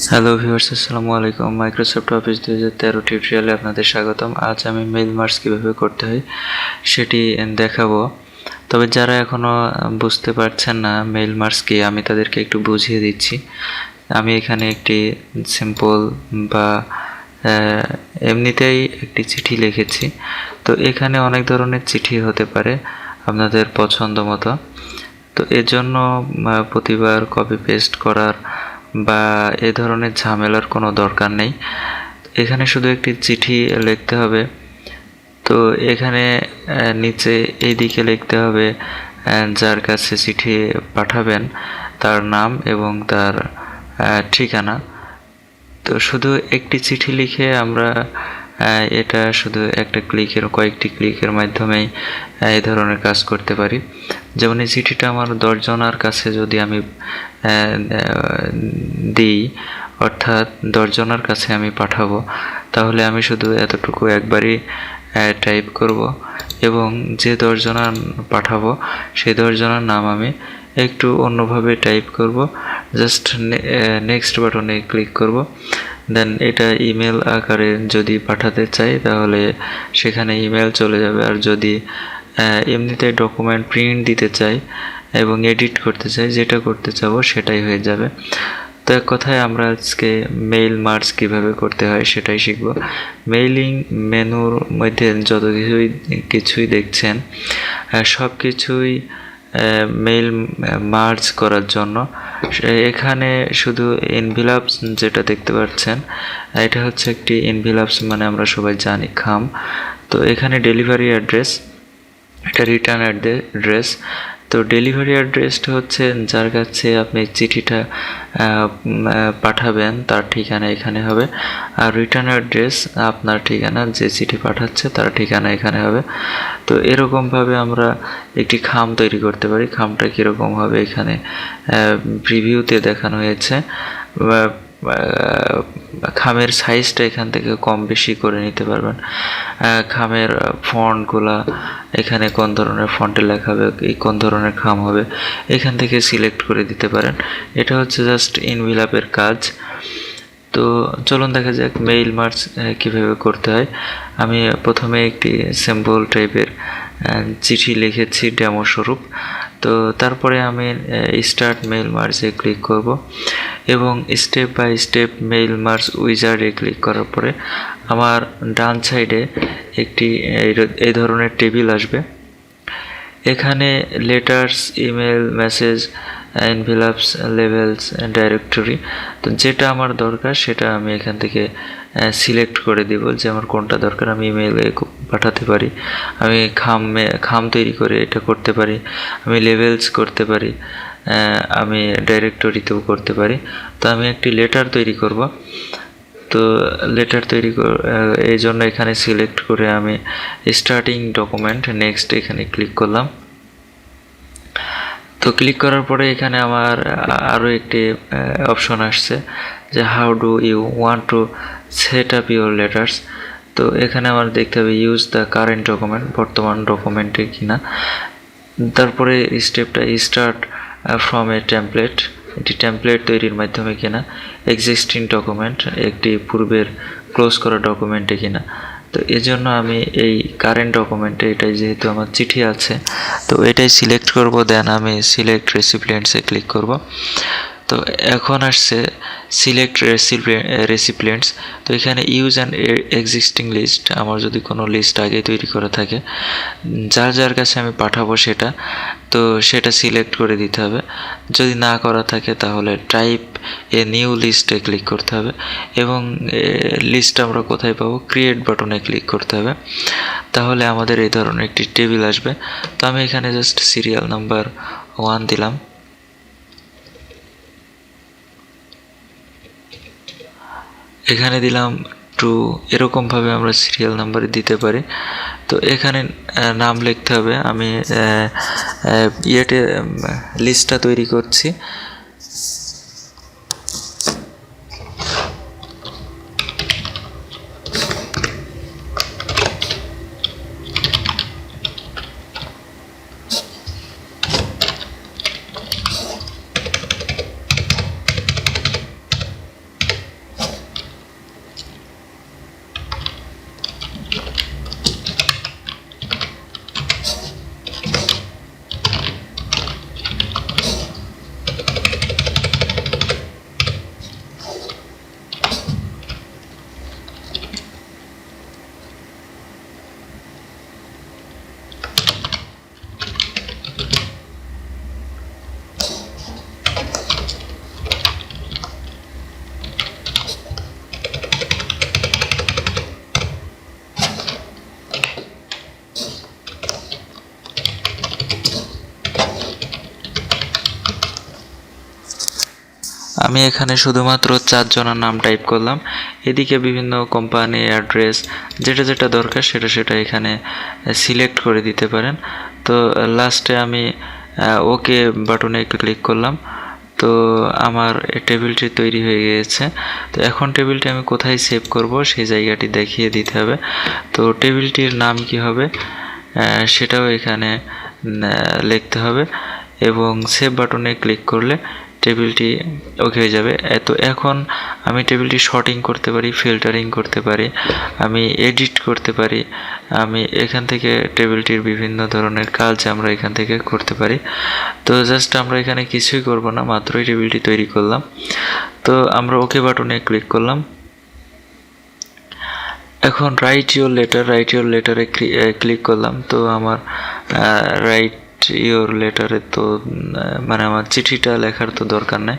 Hello viewers, আসসালামু আলাইকুম। Microsoft office 2013 টিউটোরিয়ালে আপনাদের স্বাগতম। আজ আমি মেইল মার্জ কীভাবে করতে হয় সেটি দেখাবো। তবে যারা এখনও বুঝতে পারছেন না মেইল মার্জ কি, আমি তাদেরকে একটু বুঝিয়ে দিচ্ছি। আমি এখানে একটি সিম্পল বা এমনিতেই একটি চিঠি লিখেছি। তো এখানে অনেক ধরনের চিঠি হতে পারে আপনাদের পছন্দ মতো। তো এর জন্য প্রতিবার কপি পেস্ট করার বা এ ধরনের ঝামেলার কোনো দরকার নেই। এখানে শুধু একটি চিঠি লিখতে হবে। তো এখানে নিচে এইদিকে লিখতে হবে যার কাছে চিঠি পাঠাবেন তার নাম এবং তার ঠিকানা। তো শুধু একটি চিঠি লিখে আমরা এটা শুধু কয়েকটি ক্লিকের মাধ্যমেই এই ধরনের কাজ করতে পারি। যেমন এই চিঠিটা আমার 10 জনের কাছে যদি আমি দিই, অর্থাৎ 10 জনের কাছে আমি পাঠাবো, তাহলে আমি শুধু এতটুকু একবারই টাইপ করব এবং যে 10 জনের পাঠাবো সেই 10 জনের নাম আমি একটু অন্যভাবে টাইপ করব। জাস্ট নেক্সট বাটনে ক্লিক করব। দেন এটা ইমেল আকারে যদি পাঠাতে চাই তাহলে সেখানে ইমেল চলে যাবে। আর যদি এমনিতে ডকুমেন্ট প্রিন্ট দিতে চাই এবং এডিট করতে চাই, যেটা করতে চাবো সেটাই হয়ে যাবে। তো এক কথায় আমরা আজকে মেইল মার্জ কীভাবে করতে হয় সেটাই শিখব। মেইলিং মেনুর মধ্যে যত কিছুই দেখছেন সব কিছুই মেইল মার্জ করার জন্য। এখানে শুধু এনভেলাপস যেটা দেখতে পাচ্ছেন, এটা হচ্ছে একটি এনভেলাপস, মানে আমরা সবাই জানি খাম। তো এখানে ডেলিভারি অ্যাড্রেস, এটা রিটার্ন অ্যাড্রেস। তো ডেলিভারি অ্যাড্রেসটা হচ্ছে যার কাছে আপনি চিঠিটা পাঠাবেন তার ঠিকানা এখানে হবে। আর রিটার্ন অ্যাড্রেস আপনার ঠিকানা, যে চিঠি পাঠাচ্ছে তার ঠিকানা এখানে হবে। তো এরকমভাবে আমরা একটি খাম তৈরি করতে পারি। খামটা কীরকম হবে এখানে প্রিভিউতে দেখানো হয়েছে। খামের সাইজটা এখান থেকে কম বেশি করে নিতে পারবেন। খামের ফন্টগুলা এখানে কোন ধরনের ফন্টে লেখা হবে, কোন ধরনের খাম হবে এখান থেকে সিলেক্ট করে দিতে পারেন। এটা হচ্ছে জাস্ট এনভেলাপের কাজ। তো চলুন দেখা যাক মেইল মার্জ কীভাবে করতে হয়। আমি প্রথমে একটি সিম্পল টাইপের চিঠি লিখেছি ডেমো স্বরূপ। তো তারপরে আমি স্টার্ট মেইল মার্জে ক্লিক করব এবং step by step mail merge উইজার্ডে ক্লিক করার পরে আমার ডান সাইডে একটি এই ধরনের টেবিল আসবে। এখানে letters, email, message, envelopes, labels, directory. তো যেটা আমার দরকার সেটা আমি এখান থেকে সিলেক্ট করে দিব যে আমার কোনটা দরকার। আমি ইমেলে পাঠাতে পারি, আমি খাম তৈরি করে এটা করতে পারি, আমি লেভেলস করতে পারি, আমি ডাইরেক্টরিতেও করতে পারি। তো আমি একটি লেটার তৈরি করব। তো লেটার এই জন্য এখানে সিলেক্ট করে আমি স্টার্টিং ডকুমেন্ট, নেক্সট এখানে ক্লিক করলাম। তো ক্লিক করার পরে এখানে আমার আরও একটি অপশন আসছে যে how do you want to set up your letters. তো এখানে আমার দেখতে হবে ইউজ দ্য কারেন্ট ডকুমেন্ট, বর্তমান ডকুমেন্টে কিনা। তারপরে স্টেপটা স্টার্ট ফ্রম এ টেমপ্লেট, একটি টেমপ্লেট তৈরির মাধ্যমে কিনা। এক্সিস্টিং ডকুমেন্ট, একটি পূর্বের ক্লোজ করা ডকুমেন্টে কিনা। তো এজন্য আমি এই কারেন্ট ডকুমেন্টে, এটাই যেহেতু আমার চিঠি আছে তো এটাই সিলেক্ট করব। দেন আমি সিলেক্ট রেসিপিয়েন্টসে ক্লিক করব। তো এখন আসছে সিলেক্ট রেসিপিয়েন্টস। তো এখানে ইউজ অ্যান্ড এক্সিস্টিং লিস্ট, আমার যদি কোনো লিস্ট আগে তৈরি করা থাকে যার যার কাছে আমি পাঠাবো সেটা, তো সেটা সিলেক্ট করে দিতে হবে। যদি না করা থাকে তাহলে টাইপ এ নিউ লিস্টে ক্লিক করতে হবে এবং লিস্ট আমরা কোথায় পাবো, ক্রিয়েট বাটনে ক্লিক করতে হবে। তাহলে আমাদের এই ধরনের একটি টেবিল আসবে। তো আমি এখানে জাস্ট সিরিয়াল নাম্বার 1 দিলাম। এখানে দিলাম 2। এরকমভাবে আমরা সিরিয়াল নাম্বার দিতে পারি। তো এখানে নাম লিখতে হবে। আমি লিস্টটা তৈরি করছি। আমি এখানে শুধুমাত্র 4 জনের নাম টাইপ করলাম। এদিকে বিভিন্ন কোম্পানি অ্যাড্রেস যেটা যেটা দরকার সেটা এখানে সিলেক্ট করে দিতে পারেন। তো লাস্টে আমি ওকে বাটনে একটু ক্লিক করলাম। তো আমার টেবিলটি তৈরি হয়ে গিয়েছে। তো এখন টেবিলটি আমি কোথায় সেভ করব সেই জায়গাটি দেখিয়ে দিতে হবে। তো টেবিলটির নাম কি হবে সেটাও এখানে লিখতে হবে এবং সেভ বাটনে ক্লিক করলে টেবিলটি ওকে হয়ে যাবে। তো এখন আমি টেবিলটি শর্টিং করতে পারি, ফিল্টারিং করতে পারি, আমি এডিট করতে পারি। আমি এখান থেকে টেবিলটির বিভিন্ন ধরনের কাজ আমরা এখান থেকে করতে পারি। তো জাস্ট আমরা এখানে কিছুই করব না, মাত্রই টেবিলটি তৈরি করলাম। তো আমরা ওকে বাটনে ক্লিক করলাম। এখন রাইট ইওর লেটারে ক্লিক করলাম। তো আমার রাইট ইওর লেটারে তো মানে আমার চিঠিটা লেখার তো দরকার নেই।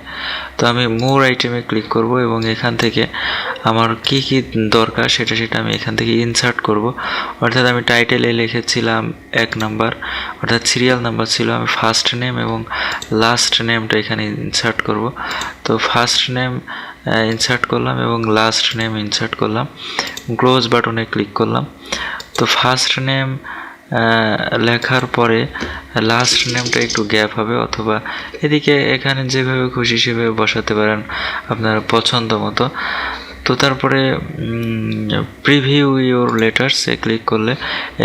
তো আমি মোর আইটেমে ক্লিক করব এবং এখান থেকে আমার কি কি দরকার সেটা আমি এখান থেকে ইনসার্ট করব। অর্থাৎ আমি টাইটেলে লিখেছিলাম 1 নাম্বার, অর্থাৎ সিরিয়াল নাম্বার ছিল। আমি ফার্স্ট নেম এবং লাস্ট নেমটা এখানে ইনসার্ট করব। তো ফার্স্ট নেম ইনসার্ট করলাম এবং লাস্ট নেম ইনসার্ট করলাম। ক্লোজ বাটনে ক্লিক করলাম। তো ফার্স্ট নেম লেখার পরে লাস্ট নেমটা একটু গ্যাপ হবে, অথবা এদিকে এখানে যেভাবে খুশি সেভাবে বসাতে পারেন আপনার পছন্দ মতো। তো তারপরে প্রিভিউ ইওর লেটার্সে ক্লিক করলে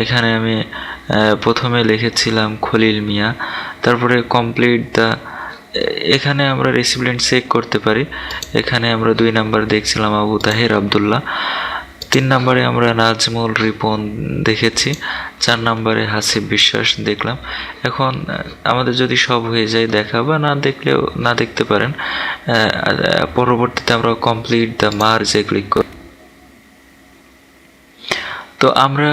এখানে আমি প্রথমে লিখেছিলাম খলিল মিয়া, তারপরে কমপ্লিট দ্য, এখানে আমরা রেসিপিয়েন্ট চেক করতে পারি। এখানে আমরা 2 নাম্বার দেখছিলাম আবু তাহের আবদুল্লাহ, 3 নম্বরে আমরা নাজমুল রিপন দেখেছি, 4 নম্বরে হাসিব বিশ্বাস দেখলাম। এখন আমাদের যদি সব হয়ে যায় দেখা, বা না দেখলেও না দেখতে পারেন, পরবর্তীতে আমরা কমপ্লিট দ্য মার্জে ক্লিক করি। তো আমরা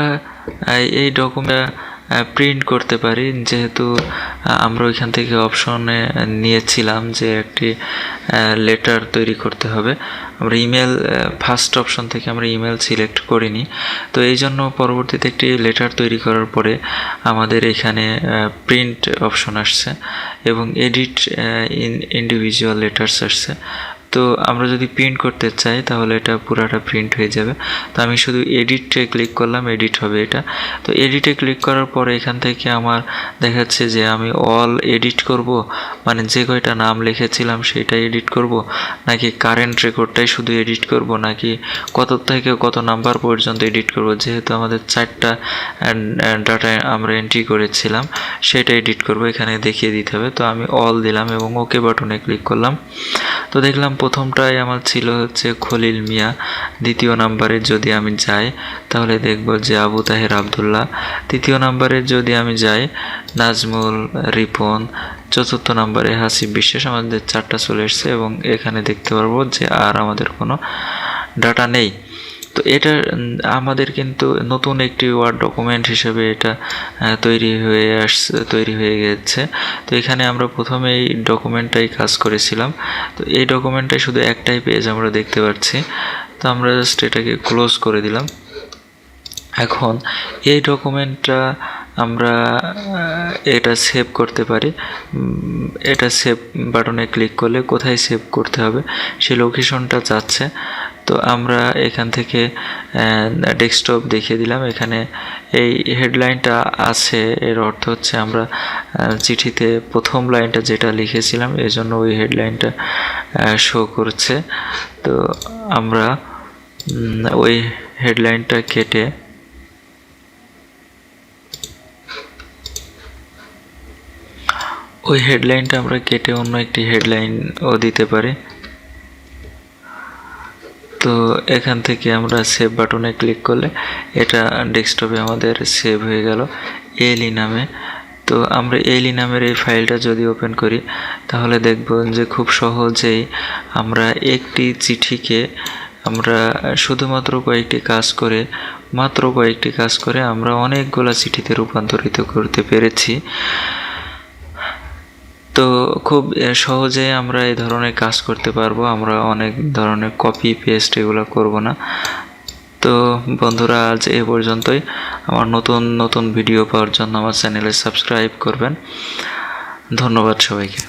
এই ডকুমেন্ট প্রিন্ট করতে পারি, যেহেতু আমরা ওইখান থেকে অপশনে নিয়েছিলাম যে একটি লেটার তৈরি করতে হবে। আমরা ইমেল ফার্স্ট অপশন থেকে আমরা ইমেল সিলেক্ট করিনি। তো এই জন্য পরবর্তীতে একটি লেটার তৈরি করার পরে আমাদের এখানে প্রিন্ট অপশন আসছে এবং এডিট ইন্ডিভিজুয়াল লেটার্স আসছে। তো আমরা যদি প্রিন্ট করতে চাই তাহলে এটা পুরাটা প্রিন্ট হয়ে যাবে। তো আমি শুধু এডিটে ক্লিক করলাম, এডিট হবে এটা। তো এডিটে ক্লিক করার পরে এখান থেকে আমার দেখাচ্ছে যে আমি অল এডিট করব, মানে যে কয়টা নাম লিখেছিলাম সেটাই এডিট করব, নাকি কারেন্ট রেকর্ডটাই শুধু এডিট করব, নাকি কত থেকে কত নাম্বার পর্যন্ত এডিট করব। যেহেতু আমাদের 4টা ডাটা আমরা এন্ট্রি করেছিলাম সেটা এডিট করব, এখানে দেখিয়ে দিতে হবে। তো আমি অল দিলাম এবং ওকে বাটনে ক্লিক করলাম। তো দেখলাম প্রথমটাই আমার ছিল হচ্ছে খলিল মিয়া, দ্বিতীয় নাম্বারে যদি আমি যাই তাহলে দেখব যে আবু তাহের আবদুল্লাহ, তৃতীয় নাম্বারে যদি আমি যাই নাজমুল রিপন, চতুর্থ নাম্বারে হাসিব বিশ্বাস। আমাদের 4টা চলে এসছে এবং এখানে দেখতে পারবো যে আর আমাদের কোনো ডাটা নেই। তো এটা আমাদের কিন্তু নতুন একটি ওয়ার্ড ডকুমেন্ট হিসেবে এটা তৈরি হয়ে গেছে। তো এখানে আমরা প্রথমে এই ডকুমেন্টটাই কাজ করেছিলাম। তো এই ডকুমেন্টটাই শুধু একটাই পেজ আমরা দেখতে পাচ্ছি। তো আমরা জাস্ট এটাকে ক্লোজ করে দিলাম। এখন এই ডকুমেন্টটা আমরা এটা সেভ করতে পারি। এটা সেভ বাটনে ক্লিক করলে কোথায় সেভ করতে হবে সেই লোকেশনটা চাচ্ছে। তো আমরা এখান থেকে ডেস্কটপ দেখিয়ে দিলাম। এখানে এই হেডলাইনটা আছে, এর অর্থ হচ্ছে আমরা চিঠিতে প্রথম লাইনটা যেটা লিখেছিলাম এই জন্য ওই হেডলাইনটা শো করছে। তো আমরা ওই হেডলাইনটা কেটে অন্য একটি হেডলাইনও দিতে পারি। তো এখান থেকে আমরা সেভ বাটনে ক্লিক করলে এটা ডেস্কটপে আমাদের সেভ হয়ে গেল এলি নামে। তো আমরা এলি নামের এই ফাইলটা যদি ওপেন করি তাহলে দেখব যে খুব সহজেই আমরা একটি চিঠিকে আমরা শুধুমাত্র কয়েকটি কাজ করে আমরা অনেকগুলো চিঠিতে রূপান্তরিত করতে পেরেছি। তো খুব সহজে আমরা এই ধরনের কাজ করতে পারবো। আমরা অনেক ধরনের কপি পেস্ট এগুলো করব না। তো বন্ধুরা আজ এ পর্যন্তই। আমার নতুন ভিডিও পাওয়ার জন্য আমার চ্যানেলে সাবস্ক্রাইব করবেন। ধন্যবাদ সবাইকে।